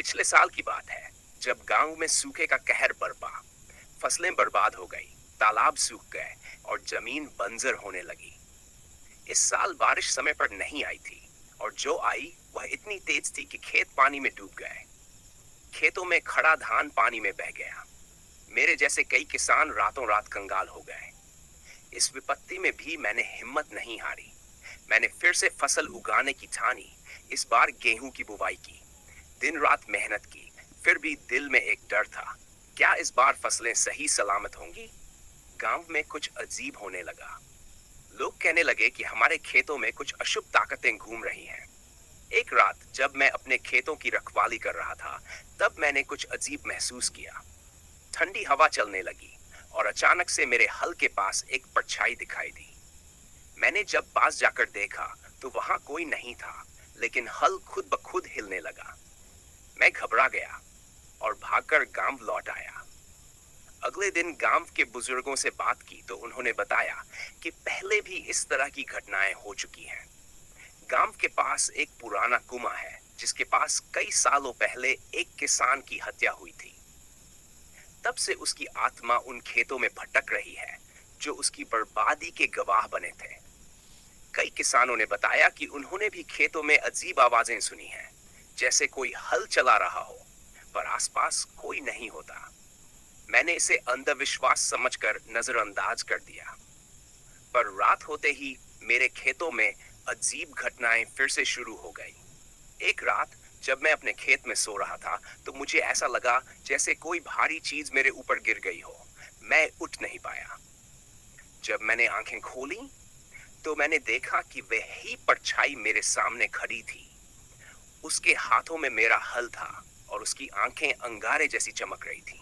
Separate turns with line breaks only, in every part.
पिछले साल की बात है, जब गांव में सूखे का कहर बरपा। फसलें बर्बाद हो गई, तालाब सूख गए और जमीन बंजर होने लगी। इस साल बारिश समय पर नहीं आई थी और जो आई वह इतनी तेज थी कि खेत पानी में डूब गए। खेतों में खड़ा धान पानी में बह गया। मेरे जैसे कई किसान रातों रात कंगाल हो गए। इस विपत्ति में भी मैंने हिम्मत नहीं हारी। मैंने फिर से फसल उगाने की ठानी। इस बार गेहूं की बुवाई की, दिन रात मेहनत की। फिर भी दिल में एक डर था, क्या इस बार फसलें सही सलामत होंगी? गांव में कुछ अजीब होने लगा। लोग कहने लगे कि हमारे खेतों में कुछ अशुभ ताकतें घूम रही हैं। एक रात जब मैं अपने खेतों की रखवाली कर रहा था, तब मैंने कुछ अजीब महसूस किया। ठंडी हवा चलने लगी और अचानक से मेरे हल के पास एक परछाई दिखाई दी। मैंने जब पास जाकर देखा तो वहां कोई नहीं था, लेकिन हल खुद ब खुद हिलने लगा। मैं घबरा गया और भागकर गांव लौट आया। अगले दिन गांव के बुजुर्गों से बात की तो उन्होंने बताया कि पहले भी इस तरह की घटनाएं हो चुकी हैं। गांव के पास एक पुराना कुआं है जिसके पास कई सालों पहले एक किसान की हत्या हुई थी। तब से उसकी आत्मा उन खेतों में भटक रही है जो उसकी बर्बादी के गवाह बने थे। कई किसानों ने बताया कि उन्होंने भी खेतों में अजीब आवाजें सुनी हैं, जैसे कोई हल चला रहा हो, पर आसपास कोई नहीं होता। मैंने इसे अंधविश्वास समझकर नजरअंदाज कर दिया, पर रात होते ही मेरे खेतों में अजीब घटनाएं फिर से शुरू हो गई। एक रात जब मैं अपने खेत में सो रहा था तो मुझे ऐसा लगा जैसे कोई भारी चीज मेरे ऊपर गिर गई हो। मैं उठ नहीं पाया। जब मैंने आंखें खोली तो मैंने देखा कि वही परछाई मेरे सामने खड़ी थी। उसके हाथों में मेरा हल था और उसकी आंखें अंगारे जैसी चमक रही थी।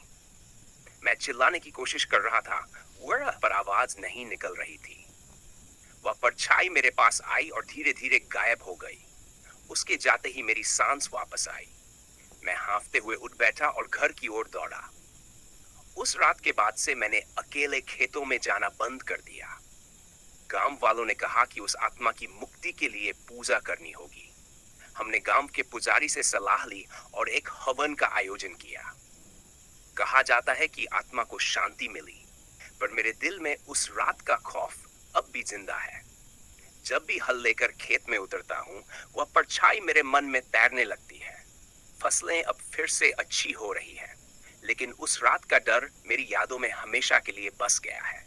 मैं चिल्लाने की कोशिश कर रहा था, पर आवाज नहीं निकल रही थी। वह परछाई मेरे पास आई और धीरे धीरे गायब हो गई। उसके जाते ही मेरी सांस वापस आई। मैं हांफते हुए उठ बैठा और घर की ओर दौड़ा। उस रात के बाद से मैंने अकेले खेतों में जाना बंद कर दिया। गांव वालों ने कहा कि उस आत्मा की मुक्ति के लिए पूजा करनी होगी। हमने गांव के पुजारी से सलाह ली और एक हवन का आयोजन किया। कहा जाता है कि आत्मा को शांति मिली, पर मेरे दिल में उस रात का खौफ अब भी जिंदा है। जब भी हल लेकर खेत में उतरता हूँ, वह परछाई मेरे मन में तैरने लगती है। फसलें अब फिर से अच्छी हो रही हैं, लेकिन उस रात का डर मेरी यादों में हमेशा के लिए बस गया है।